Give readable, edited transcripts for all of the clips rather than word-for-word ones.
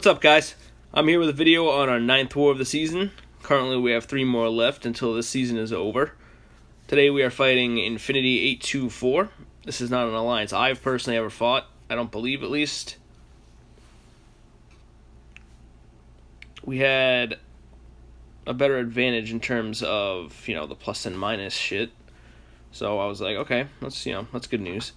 What's up, guys? I'm here with a video on our 9th war of the season. Currently we have 3 more left until this season is over. Today we are fighting Infinity 824. This is not an alliance I've personally ever fought. I don't believe, at least. We had a better advantage in terms of, the plus and minus shit. So I was like, okay, that's good news.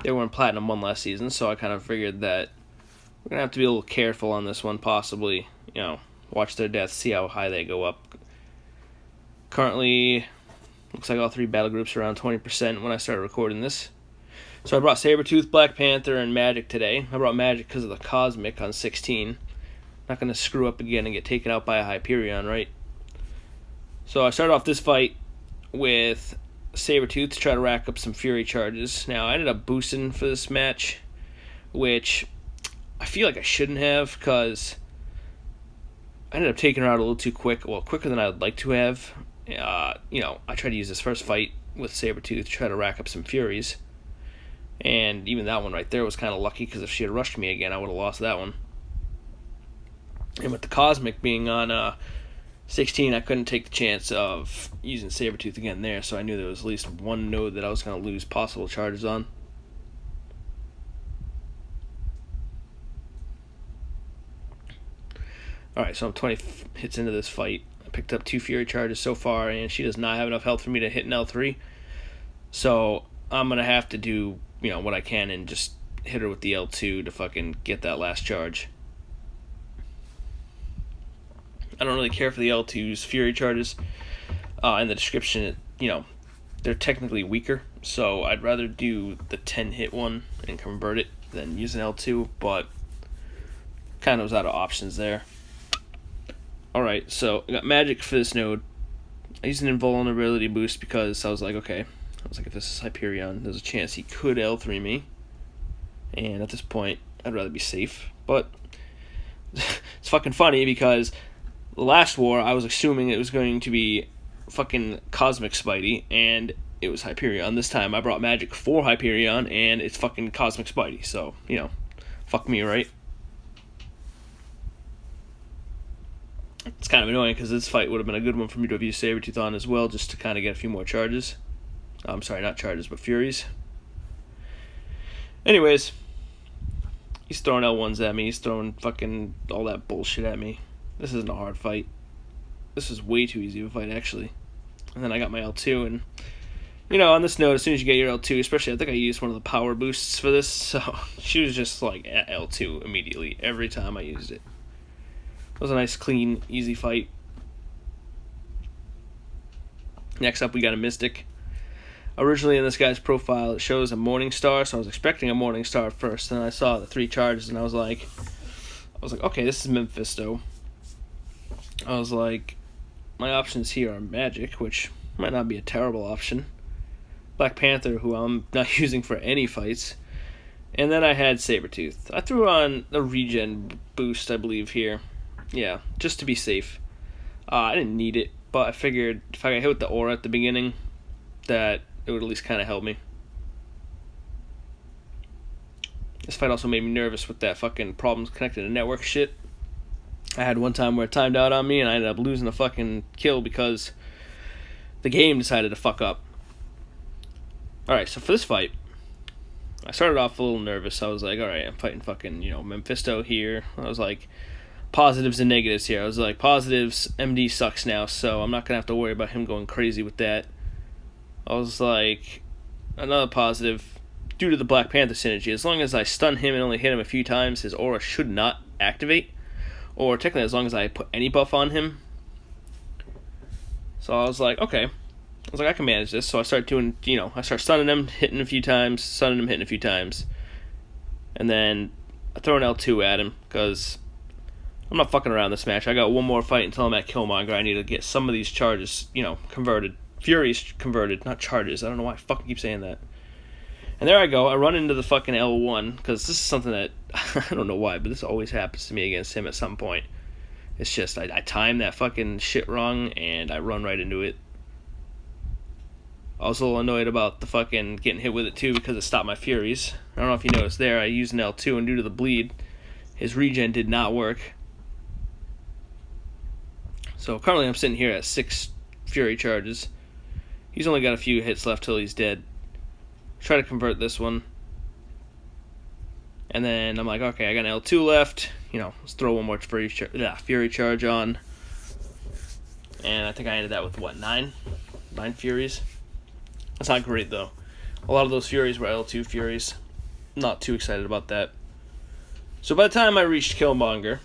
They were in Platinum 1 last season, so I kind of figured that we're going to have to be a little careful on this one, possibly, watch their death, see how high they go up. Currently, looks like all 3 battle groups are around 20% when I started recording this. So I brought Sabretooth, Black Panther, and Magic today. I brought Magic because of the Cosmic on 16. Not going to screw up again and get taken out by a Hyperion, right? So I started off this fight with Sabretooth to try to rack up some Fury charges. Now, I ended up boosting for this match, which I feel like I shouldn't have, because I ended up taking her out a little too quick. Well, quicker than I'd like to have. I tried to use this first fight with Sabretooth to try to rack up some Furies. And even that one right there was kind of lucky, because if she had rushed me again, I would have lost that one. And with the Cosmic being on 16, I couldn't take the chance of using Sabretooth again there, so I knew there was at least one node that I was going to lose possible charges on. Alright, so I'm 20 hits into this fight. I picked up 2 Fury charges so far, and she does not have enough health for me to hit an L3. So I'm going to have to do, what I can and just hit her with the L2 to fucking get that last charge. I don't really care for the L2's Fury charges. In the description, they're technically weaker, so I'd rather do the 10-hit one and convert it than use an L2, but kind of was out of options there. Alright, so I got Magic for this node. I used an invulnerability boost because I was like, okay, if this is Hyperion, there's a chance he could L3 me. And at this point, I'd rather be safe. But it's fucking funny because the last war, I was assuming it was going to be fucking Cosmic Spidey, and it was Hyperion. This time, I brought Magic for Hyperion, and it's fucking Cosmic Spidey. So, fuck me, right? It's kind of annoying because this fight would have been a good one for me to have used Sabretooth on as well, just to kind of get a few more charges. I'm sorry, not charges, but Furies. Anyways, he's throwing L1s at me. He's throwing fucking all that bullshit at me. This isn't a hard fight. This is way too easy of a fight, actually. And then I got my L2, and, on this note, as soon as you get your L2, especially, I think I used one of the power boosts for this, so she was just, like, at L2 immediately, every time I used it. It was a nice, clean, easy fight. Next up, we got a Mystic. Originally in this guy's profile, it shows a Morning Star, so I was expecting a Morning Star first. Then I saw the 3 charges, and I was like, okay, this is Mephisto. I was like, my options here are Magic, which might not be a terrible option. Black Panther, who I'm not using for any fights. And then I had Sabretooth. I threw on a regen boost, I believe, here. Yeah, just to be safe. I didn't need it, but I figured if I got hit with the aura at the beginning, that it would at least kind of help me. This fight also made me nervous with that fucking problems connected to network shit. I had one time where it timed out on me, and I ended up losing a fucking kill because the game decided to fuck up. Alright, so for this fight, I started off a little nervous. I was like, alright, I'm fighting fucking, Mephisto here. I was like, positives and negatives here. I was like, positives, MD sucks now, so I'm not going to have to worry about him going crazy with that. I was like, another positive, due to the Black Panther synergy, as long as I stun him and only hit him a few times, his aura should not activate. Or technically, as long as I put any buff on him. So I was like, okay. I was like, I can manage this. So I started doing, I start stunning him, hitting a few times, stunning him, hitting a few times. And then I throw an L2 at him, because I'm not fucking around this match. I got one more fight until I'm at Killmonger. I need to get some of these charges, converted. Furies converted, not charges. I don't know why I fucking keep saying that. And there I go. I run into the fucking L1, because this is something that, I don't know why, but this always happens to me against him at some point. It's just, I time that fucking shit wrong, and I run right into it. I was a little annoyed about the fucking getting hit with it, too, because it stopped my Furies. I don't know if you noticed there, I used an L2, and due to the bleed, His regen did not work. So currently I'm sitting here at 6 Fury charges. He's only got a few hits left till he's dead. Try to convert this one. And then I'm like, okay, I got an L2 left. Let's throw one more Fury charge on. And I think I ended that with, what, 9? 9 Furies? That's not great, though. A lot of those Furies were L2 Furies. Not too excited about that. So by the time I reached Killmonger,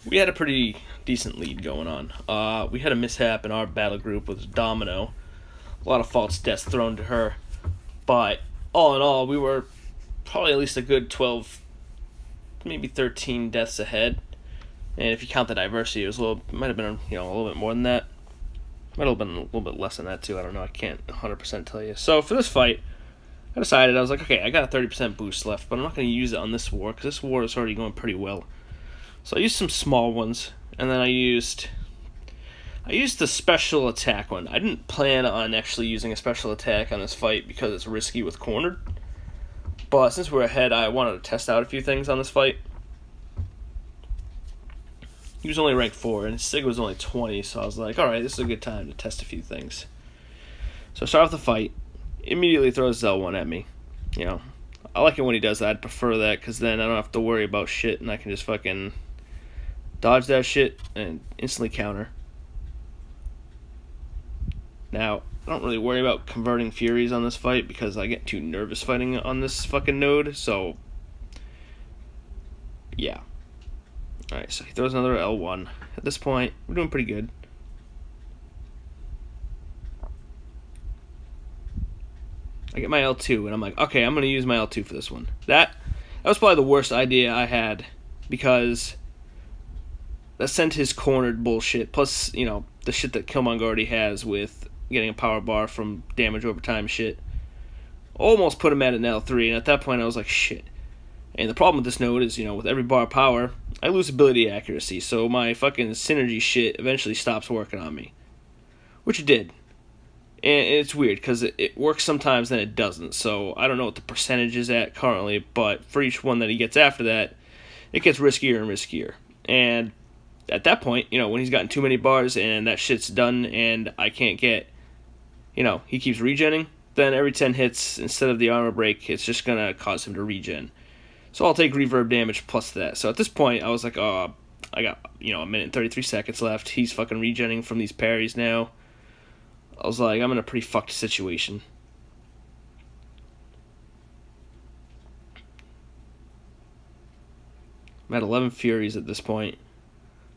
we had a pretty decent lead going on. We had a mishap in our battle group with Domino. A lot of false deaths thrown to her. But all in all, we were probably at least a good 12, maybe 13 deaths ahead. And if you count the diversity, it might have been a little bit more than that. Might have been a little bit less than that too. I don't know. I can't 100% tell you. So for this fight, I decided, I was like, okay, I got a 30% boost left, but I'm not going to use it on this war because this war is already going pretty well. So I used some small ones, and then I used the special attack one. I didn't plan on actually using a special attack on this fight because it's risky with cornered. But since we're ahead, I wanted to test out a few things on this fight. He was only ranked 4, and his Sig was only 20, so I was like, alright, this is a good time to test a few things. So I start off the fight, immediately throws L1 at me. I like it when he does that. I'd prefer that, because then I don't have to worry about shit, and I can just fucking dodge that shit and instantly counter. Now, I don't really worry about converting Furies on this fight, because I get too nervous fighting on this fucking node, so yeah. Alright, so he throws another L1. At this point, we're doing pretty good. I get my L2, and I'm like, okay, I'm going to use my L2 for this one. That was probably the worst idea I had, because that sent his cornered bullshit, plus, the shit that Killmonger already has with getting a power bar from damage over time shit. Almost put him at an L3, and at that point I was like, shit. And the problem with this node is, with every bar of power, I lose ability accuracy, so my fucking synergy shit eventually stops working on me. Which it did. And it's weird, because it works sometimes, then it doesn't. So I don't know what the percentage is at currently, but for each one that he gets after that, it gets riskier and riskier. And at that point, when he's gotten too many bars and that shit's done and I can't get, he keeps regenning, then every 10 hits, instead of the armor break, it's just going to cause him to regen. So I'll take reverb damage plus that. So at this point, I was like, oh, I got, a minute and 33 seconds left. He's fucking regenning from these parries now. I was like, I'm in a pretty fucked situation. I'm at 11 Furies at this point,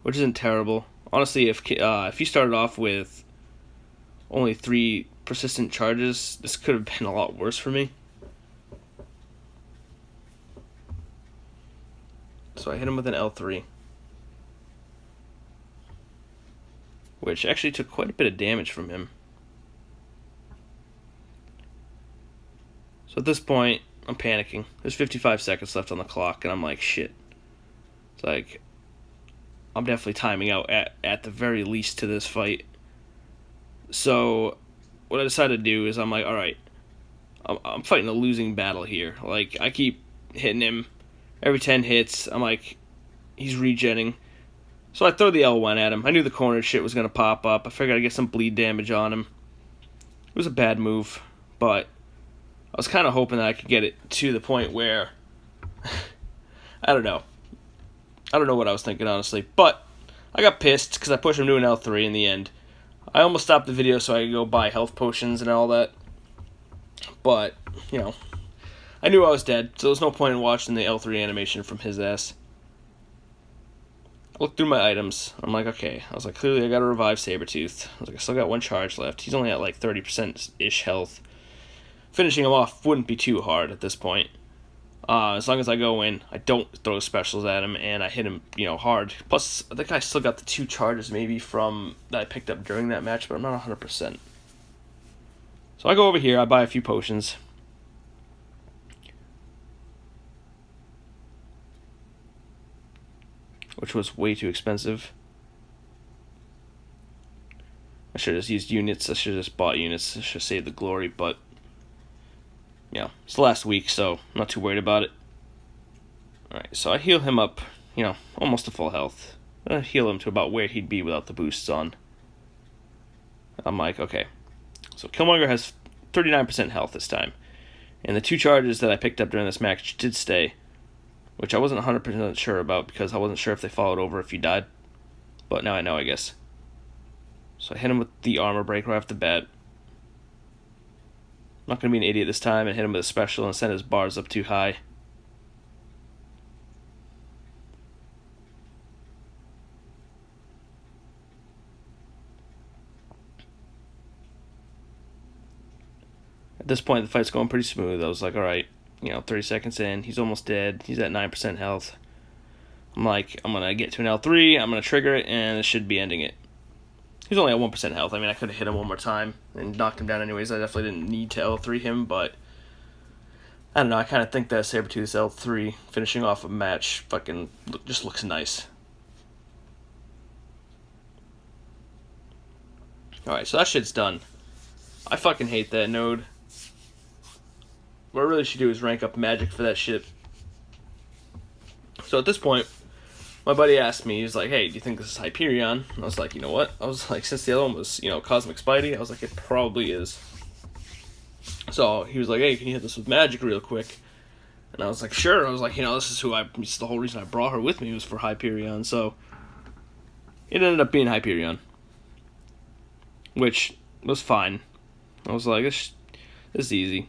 which isn't terrible. Honestly, if he started off with only 3 persistent charges, this could have been a lot worse for me. So I hit him with an L3, which actually took quite a bit of damage from him. So at this point, I'm panicking. There's 55 seconds left on the clock, and I'm like, shit. It's like, I'm definitely timing out at the very least to this fight. So what I decided to do is I'm like, alright, I'm fighting a losing battle here. Like, I keep hitting him. Every 10 hits, I'm like, he's regenning. So I throw the L1 at him. I knew the corner shit was going to pop up. I figured I'd get some bleed damage on him. It was a bad move, but I was kind of hoping that I could get it to the point where, I don't know. I don't know what I was thinking, honestly. But I got pissed because I pushed him to an L3 in the end. I almost stopped the video so I could go buy health potions and all that. But, I knew I was dead, so there was no point in watching the L3 animation from his ass. I looked through my items. I'm like, okay. I was like, clearly I got to revive Sabretooth. I was like, I still got 1 charge left. He's only at like 30%-ish health. Finishing him off wouldn't be too hard at this point. As long as I go in, I don't throw specials at him, and I hit him, hard. Plus, I think I still got the 2 charges maybe from that I picked up during that match, but I'm not 100%. So I go over here, I buy a few potions. Which was way too expensive. I should have just used units. I should have just bought units. I should have saved the glory, but it's the last week, so I'm not too worried about it. Alright, so I heal him up, almost to full health. I heal him to about where he'd be without the boosts on. I'm like, okay. So Killmonger has 39% health this time. And the 2 charges that I picked up during this match did stay, which I wasn't 100% sure about because I wasn't sure if they followed over if he died. But now I know, I guess. So I hit him with the armor break right off the bat. I'm not going to be an idiot this time and hit him with a special and send his bars up too high. At this point, the fight's going pretty smooth. I was like, alright, 30 seconds in, he's almost dead. He's at 9% health. I'm like, I'm going to get to an L3, I'm going to trigger it, and it should be ending it. He's only at 1% health. I mean, I could have hit him one more time and knocked him down anyways. I definitely didn't need to L3 him, but I don't know. I kind of think that Sabretooth's L3 finishing off a match fucking just looks nice. Alright, so that shit's done. I fucking hate that node. What I really should do is rank up magic for that shit. So at this point, my buddy asked me, he's like, hey, do you think this is Hyperion? And I was like, you know what? I was like, since the other one was, Cosmic Spidey, I was like, it probably is. So he was like, hey, can you hit this with magic real quick? And I was like, sure. I was like, this is the whole reason I brought her with me was for Hyperion. So it ended up being Hyperion, which was fine. I was like, this is easy.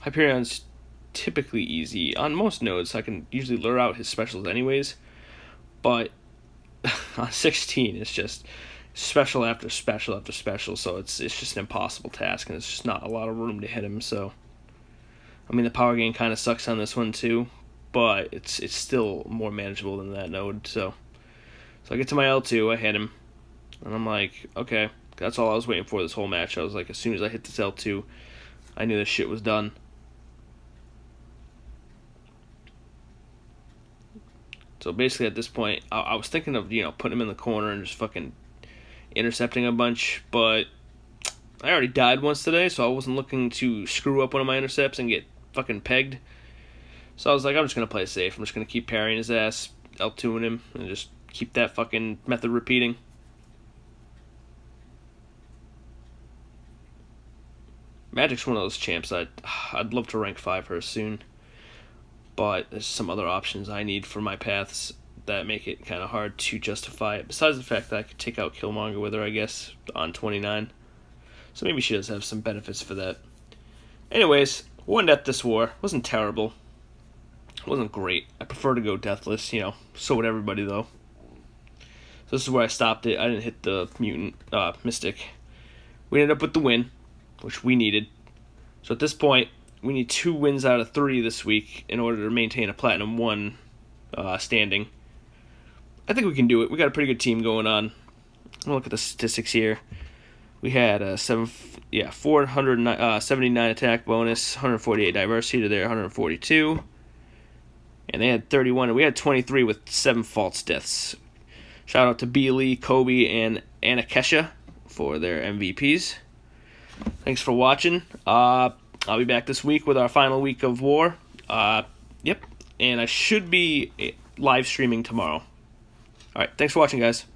Hyperion's typically easy. On most nodes, I can usually lure out his specials anyways. But on 16, it's just special after special after special. So it's just an impossible task, and it's just not a lot of room to hit him. So, I mean, the power gain kind of sucks on this one too. But it's still more manageable than that node. So I get to my L2, I hit him. And I'm like, okay. That's all I was waiting for this whole match. I was like, as soon as I hit this L2, I knew this shit was done. So basically at this point, I was thinking of, putting him in the corner and just fucking intercepting a bunch, but I already died once today, so I wasn't looking to screw up one of my intercepts and get fucking pegged. So I was like, I'm just going to play it safe. I'm just going to keep parrying his ass, L2ing him, and just keep that fucking method repeating. Magic's one of those champs I'd love to rank 5 her soon. But there's some other options I need for my paths that make it kind of hard to justify it. Besides the fact that I could take out Killmonger with her, I guess, on 29. So maybe she does have some benefits for that. Anyways, won at this war. Wasn't terrible. Wasn't great. I prefer to go deathless, So would everybody, though. So this is where I stopped it. I didn't hit the mutant mystic. We ended up with the win, which we needed. So at this point, we need 2 wins out of 3 this week in order to maintain a Platinum 1 standing. I think we can do it. We got a pretty good team going on. I'll look at the statistics here. We had 479 attack bonus, 148 diversity to their 142. And they had 31, and we had 23 with 7 false deaths. Shout out to Beely, Kobe, and Anna Kesha for their MVPs. Thanks for watching. I'll be back this week with our final week of war. Yep. And I should be live streaming tomorrow. Alright, thanks for watching, guys.